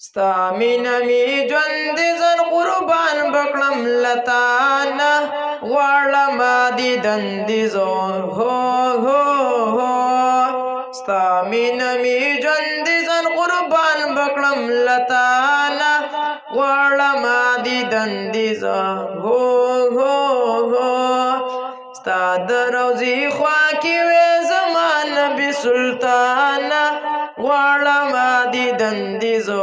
ستا مینه می ژوند زن قربان بکړم لتانه غواړمه دیدن دې زه ستا مینه می ژوند زن قربان بکړم لتانه غواړمه دیدن دې زه ستا د روضې خوا کې وې زما نبي سلطانه غواړمه دیدن دې زه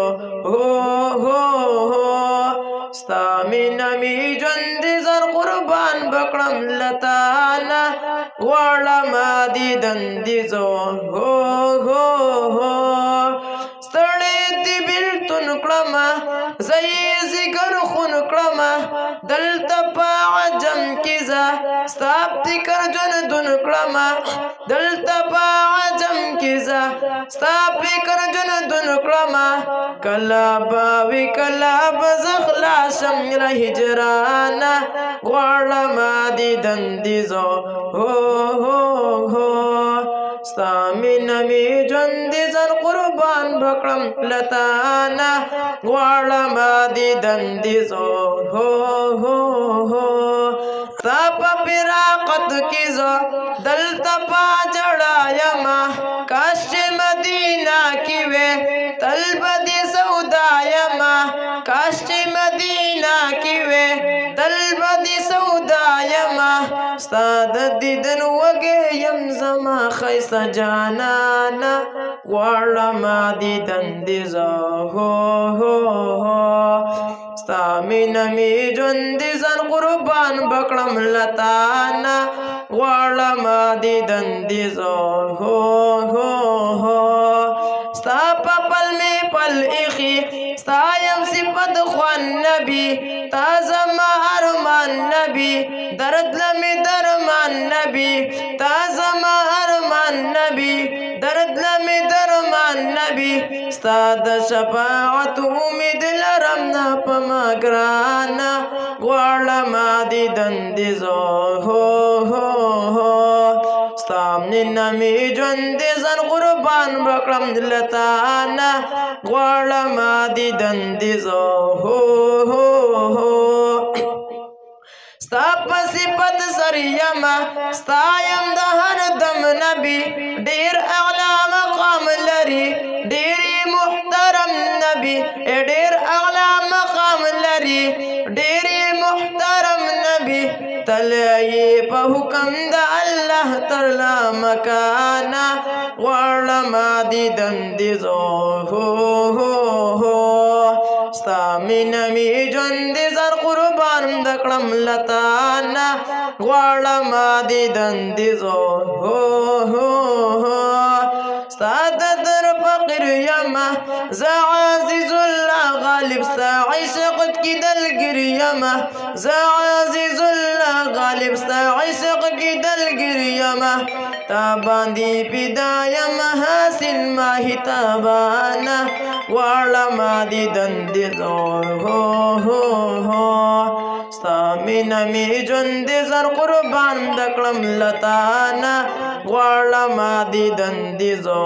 ستا مینه می ژوند زر قربان بکړم لتانه غواړمه دیدن دې زه ستړی دې بېلتون کړمه زه یې ځیګر خون کړمه دلته په عجم کې زه ستا فکر ژوندون کړمه دلته په عجم کې زه ستا فکر ژوندون کړمه کله به وي کله به زه خلاصم له هجرانه غواړمه دیدن دې زه ستا مینه می ژوند زر قربان بکړم لتانه غواړمه دیدن دې زه ستا په فراقت کې زه دلته په ژړا یمه کاش چې مدینه کې وې تل به دې سودا یمه کاش چې مدینه کې وې تل به دې سودا یمه ستا د دیدن وږی یم زما ښایسته جانانه غواړمه دیدن دې زه ستا مینه می ژوند زر قربان بکړم لتانه غواړمه دیدن دې زه ستا په پل می پل ایښي ستا یم صفت خوان نبي تا زما ارمان نبي درد لمې درمان نبي تا زما ارمان نبي درد لمې درمان نبي ستا د شفاعت امید لرم نه په ما ګرانه غواړمه دیدن دې زه ستا مینه می ژوند زر قربان بکړم لتانه غواړمه دیدن دې زه ستا په صفت سر یمه ستا یم د هر دم نبي ډېر اعلی مقام لري ډېر محترم نبي ډېر اعلی مقام لري ډېر محترم نبي تل یې په حکم د الله ترلا مکانه غواړمه دیدن دې زه ستا مینه می ژوند زر قربان کړم لتانه غواړمه دیدن دې زه ستا د در فقیر یمه زه عزیز الله غالب ستا عشقت کې دلګیر یمه زه عزیز الله غالب ستا عشق کې دلګیر یمه تا باندې فدا یم حاصل ماهی تابانه غواړمه دیدن دې زه ستا مینه می ژوند زر قربان کړم لتانه غواړمه دیدن دې زه